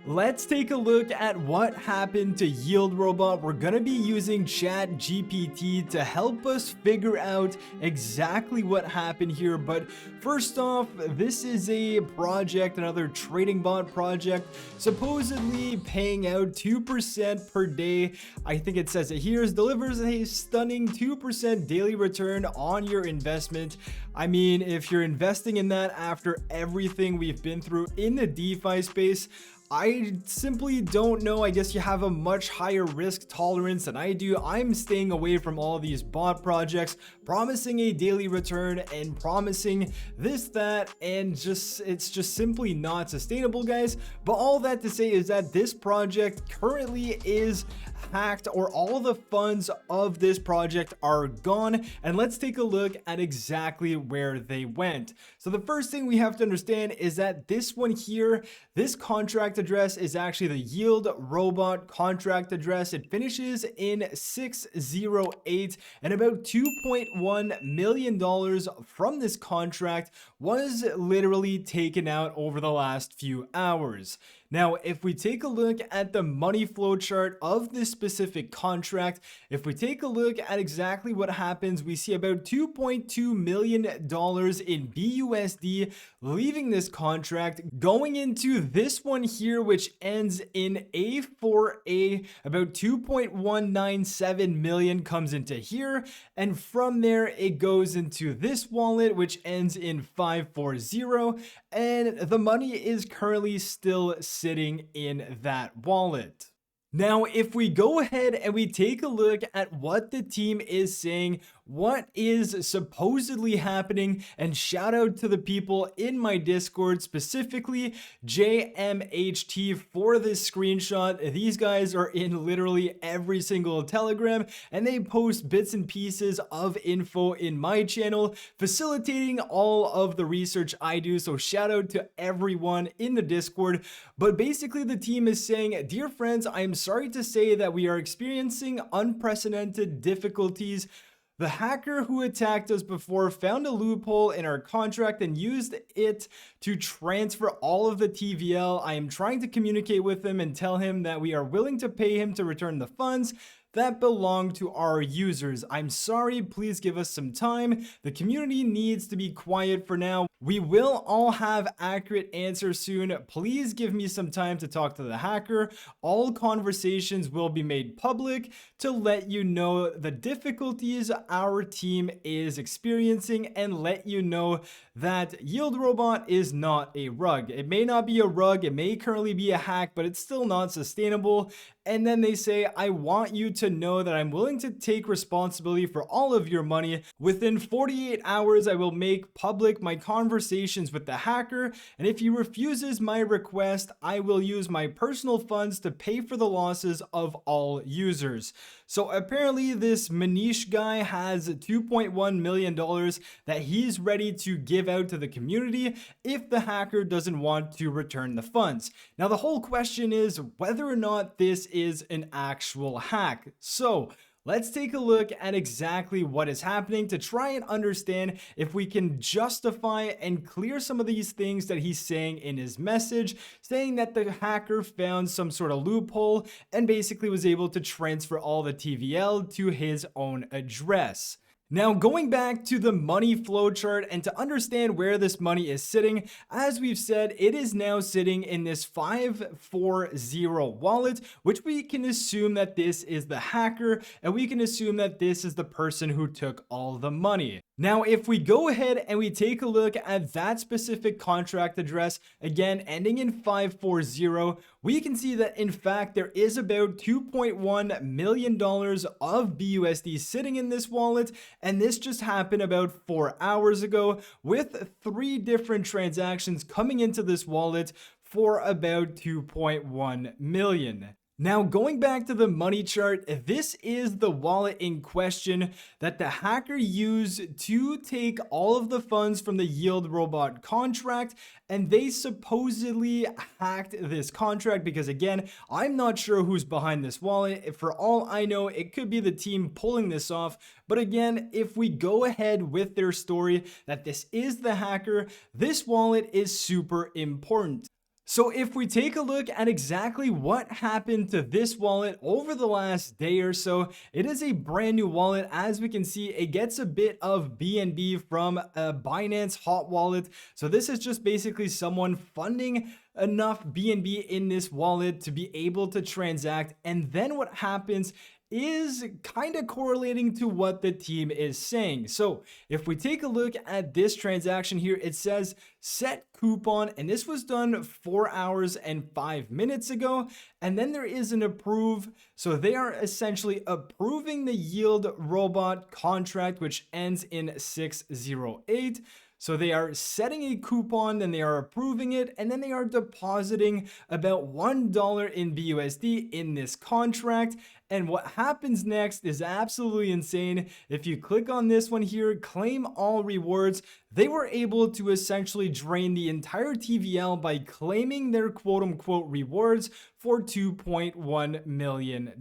Let's take a look at what happened to Yield Robot. We're going to be using Chat GPT to help us figure out exactly what happened here. But first off, this is a project, another trading bot project, supposedly paying out 2% per day. I think it says it here delivers a stunning 2% daily return on your investment. I mean, if you're investing in that after everything we've been through in the DeFi space, I simply don't know. I guess you have a much higher risk tolerance than I do. I'm staying away from all these bot projects promising a daily return and promising this, that, and it's just simply not sustainable, guys. But all that to say is that this project currently is hacked, or all the funds of this project are gone, and let's take a look at exactly where they went. So the first thing we have to understand is that this one here, this contract address is actually the Yield Robot contract address. It finishes in 608, and about $2.1 million from this contract was literally taken out over the last few hours. Now, if we take a look at the money flow chart of this specific contract, if we take a look at exactly what happens, we see about $2.2 million in BUSD leaving this contract, going into this one here, which ends in A4A. About 2.197 million comes into here, and from there it goes into this wallet, which ends in 540, and the money is currently still sitting in that wallet. Now, if we go ahead and we take a look at what the team is saying, what is supposedly happening, and shout out to the people in my Discord, specifically JMHT, for this screenshot. These guys are in literally every single Telegram, and they post bits and pieces of info in my channel, facilitating all of the research I do. So shout out to everyone in the Discord. But basically the team is saying, dear friends, I am sorry to say that we are experiencing unprecedented difficulties. The hacker who attacked us before found a loophole in our contract and used it to transfer all of the TVL. I am trying to communicate with him and tell him that we are willing to pay him to return the funds that belong to our users. I'm sorry, please give us some time. The community needs to be quiet for now. We will all have accurate answers soon. Please give me some time to talk to the hacker. All conversations will be made public to let you know the difficulties our team is experiencing and let you know that Yield Robot is not a rug. It may not be a rug, it may currently be a hack, but it's still not sustainable. And then they say, I want you to know that I'm willing to take responsibility for all of your money. Within 48 hours, I will make public my conversations with the hacker. And if he refuses my request, I will use my personal funds to pay for the losses of all users. So apparently this Manish guy has $2.1 million that he's ready to give out to the community if the hacker doesn't want to return the funds. Now, the whole question is whether or not this is an actual hack. So let's take a look at exactly what is happening to try and understand if we can justify and clear some of these things that he's saying in his message, saying that the hacker found some sort of loophole and basically was able to transfer all the TVL to his own address. Now, going back to the money flow chart and to understand where this money is sitting, as we've said, it is now sitting in this 540 wallet, which we can assume that this is the hacker, and we can assume that this is the person who took all the money. Now, if we go ahead and we take a look at that specific contract address, again, ending in 540, we can see that in fact, there is about $2.1 million of BUSD sitting in this wallet. And this just happened about 4 hours ago with 3 different transactions coming into this wallet for about 2.1 million. Now, going back to the money chart, this is the wallet in question that the hacker used to take all of the funds from the Yield Robot contract, and they supposedly hacked this contract because, again, I'm not sure who's behind this wallet. For all I know, it could be the team pulling this off. But again, if we go ahead with their story that this is the hacker, this wallet is super important. So if we take a look at exactly what happened to this wallet over the last day or so, it is a brand new wallet. As we can see, it gets a bit of BNB from a Binance hot wallet. So this is just basically someone funding enough BNB in this wallet to be able to transact. And then what happens is kind of correlating to what the team is saying. So if we take a look at this transaction here, it says set coupon, and this was done 4 hours and 5 minutes ago. And then there is an approve. So they are essentially approving the yield robot contract, which ends in 608. So they are setting a coupon, then they are approving it, and then they are depositing about $1 in BUSD in this contract. And what happens next is absolutely insane. If you click on this one here, claim all rewards, they were able to essentially drain the entire TVL by claiming their quote unquote rewards for $2.1 million.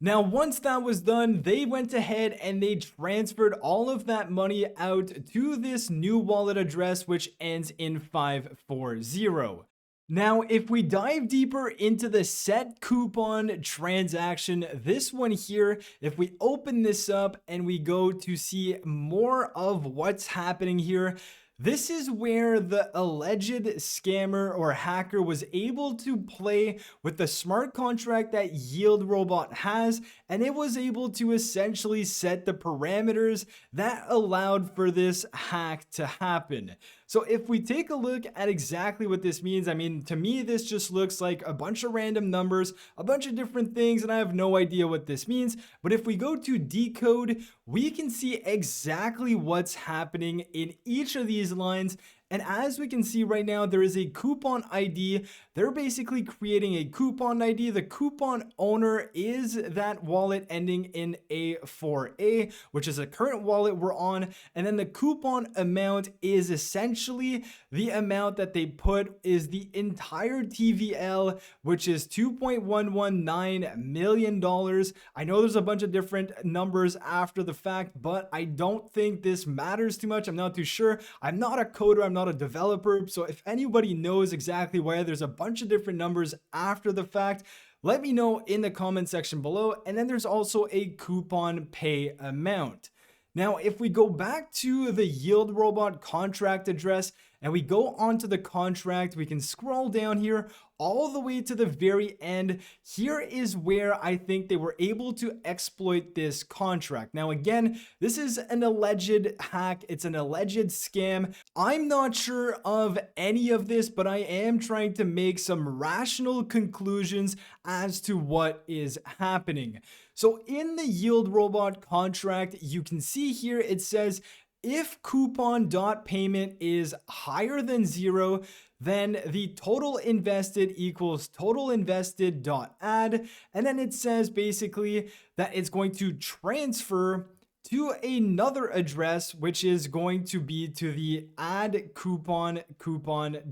Now, once that was done, they went ahead and they transferred all of that money out to this new wallet address, which ends in 540. Now, if we dive deeper into the set coupon transaction, this one here, if we open this up and we go to see more of what's happening here, this is where the alleged scammer or hacker was able to play with the smart contract that Yield Robot has, and it was able to essentially set the parameters that allowed for this hack to happen. So if we take a look at exactly what this means, I mean, to me, this just looks like a bunch of random numbers, a bunch of different things, and I have no idea what this means. But if we go to decode, we can see exactly what's happening in each of these lines. And as we can see right now, there is a coupon ID. They're basically creating a coupon ID. The coupon owner is that wallet ending in A4A, which is a current wallet we're on. And then the coupon amount is essentially the amount that they put is the entire TVL, which is $2.119 million. I know there's a bunch of different numbers after the fact, but I don't think this matters too much. I'm not too sure. I'm not a coder. I'm not a developer. So if anybody knows exactly why there's a bunch of different numbers after the fact, let me know in the comment section below. And then there's also a coupon pay amount. Now, if we go back to the Yield Robot contract address and we go onto the contract, we can scroll down here all the way to the very end. Here is where I think they were able to exploit this contract. Now, again, this is an alleged hack. It's an alleged scam. I'm not sure of any of this, but I am trying to make some rational conclusions as to what is happening. So in the Yield Robot contract, you can see here it says if coupon.payment is higher than 0, then the total invested equals total invested dot add. And then it says basically that it's going to transfer to another address, which is going to be to the add coupon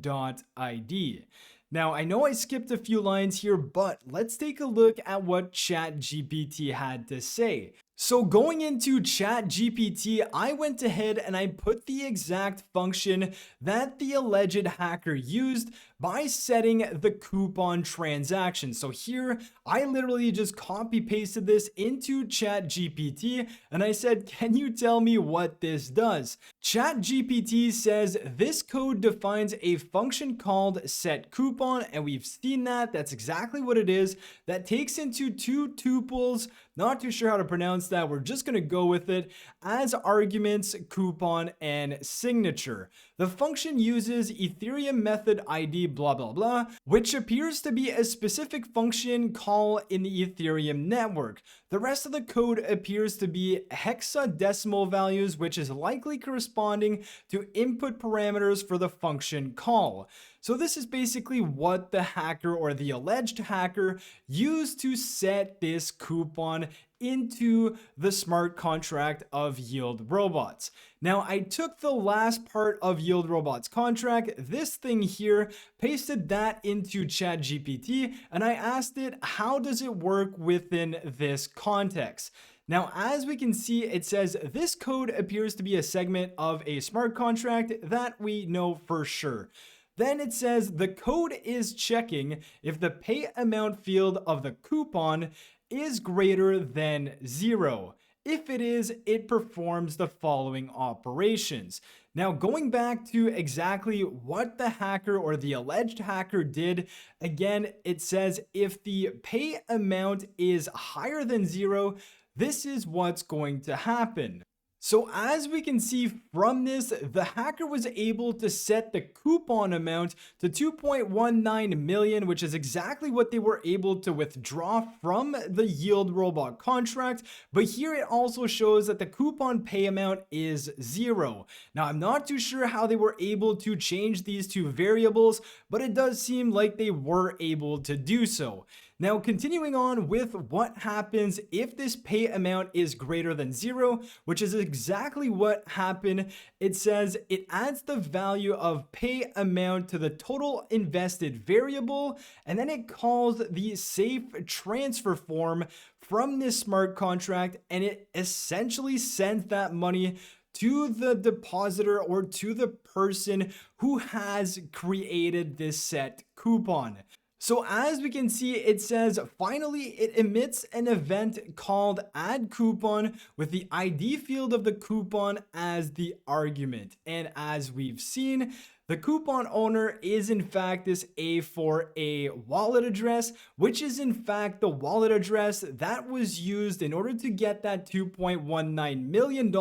dot ID. Now, I know I skipped a few lines here, but let's take a look at what ChatGPT had to say. So going into ChatGPT, I went ahead and I put the exact function that the alleged hacker used by setting the coupon transaction. So here, I literally just copy pasted this into ChatGPT and I said, can you tell me what this does? ChatGPT says this code defines a function called setCoupon, and we've seen that. That's exactly what it is. That takes into two tuples, not too sure how to pronounce that. We're just going to go with it as arguments, coupon, and signature. The function uses Ethereum method ID blah blah blah, which appears to be a specific function call in the Ethereum network. The rest of the code appears to be hexadecimal values, which is likely corresponding to input parameters for the function call. So this is basically what the hacker or the alleged hacker used to set this coupon into the smart contract of Yield Robots. Now, I took the last part of Yield Robots contract, this thing here, pasted that into ChatGPT, and I asked it, how does it work within this context? Now, as we can see, it says this code appears to be a segment of a smart contract that we know for sure. Then it says the code is checking if the pay amount field of the coupon is greater than 0. If it is, it performs the following operations. Now, going back to exactly what the hacker or the alleged hacker did, again, it says if the pay amount is higher than 0, this is what's going to happen. So as we can see from this, the hacker was able to set the coupon amount to 2.19 million, which is exactly what they were able to withdraw from the Yield Robot contract. But here it also shows that the coupon pay amount is 0. Now, I'm not too sure how they were able to change these two variables, but it does seem like they were able to do so. Now, continuing on with what happens if this pay amount is greater than 0, which is exactly what happened. It says it adds the value of pay amount to the total invested variable, and then it calls the safe transfer form from this smart contract, and it essentially sends that money to the depositor or to the person who has created this set coupon. So as we can see, it says finally it emits an event called add coupon with the ID field of the coupon as the argument. And as we've seen, the coupon owner is in fact this A4A wallet address, which is in fact the wallet address that was used in order to get that $2.19 million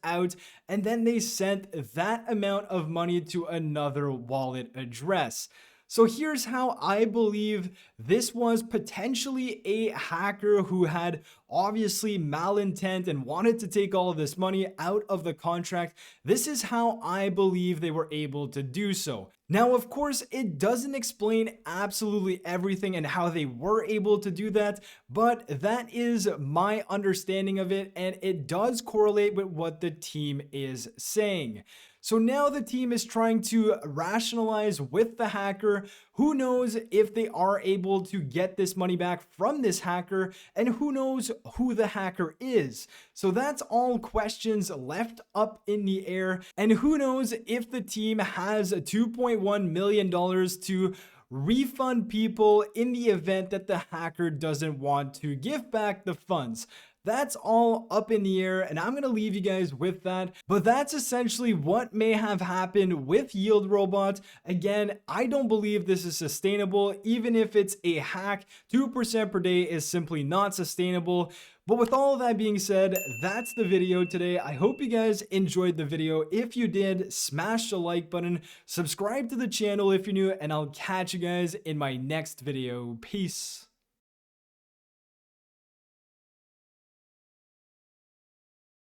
out, and then they sent that amount of money to another wallet address. So here's how I believe this was potentially a hacker who had obviously malintent and wanted to take all of this money out of the contract. This is how I believe they were able to do so. Now, of course, it doesn't explain absolutely everything and how they were able to do that, but that is my understanding of it, and it does correlate with what the team is saying. So now the team is trying to rationalize with the hacker. Who knows if they are able to get this money back from this hacker, and who knows who the hacker is. So that's all questions left up in the air, and who knows if the team has $2.1 million to refund people in the event that the hacker doesn't want to give back the funds. That's all up in the air, and I'm going to leave you guys with that. But that's essentially what may have happened with Yield Robot. Again, I don't believe this is sustainable. Even if it's a hack, 2% per day is simply not sustainable. But with all of that being said, that's the video today. I hope you guys enjoyed the video. If you did, smash the like button, subscribe to the channel if you're new, and I'll catch you guys in my next video. Peace.